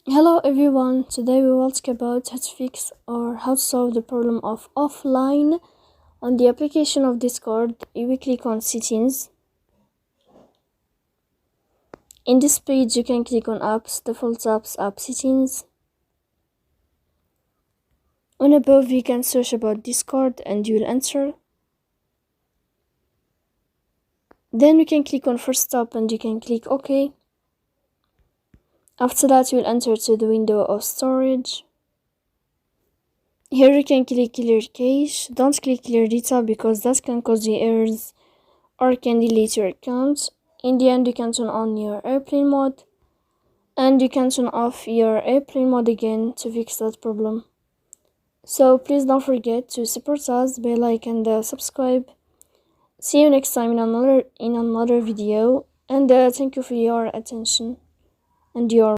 Hello everyone, today we will talk about how to fix or how to solve the problem of offline on the application of Discord. You will click on settings. In this page you can click on apps, default apps, app settings. On above you can search about Discord and you will enter. Then you can click on first stop and you can click OK. After that you will enter to the window of storage. Here you can click clear cache. Don't click clear data because that can cause you errors or can delete your account. In the end you can turn on your airplane mode and you can turn off your airplane mode again to fix that problem. So please don't forget to support us by like and subscribe. See you next time in another video, and thank you for your attention and your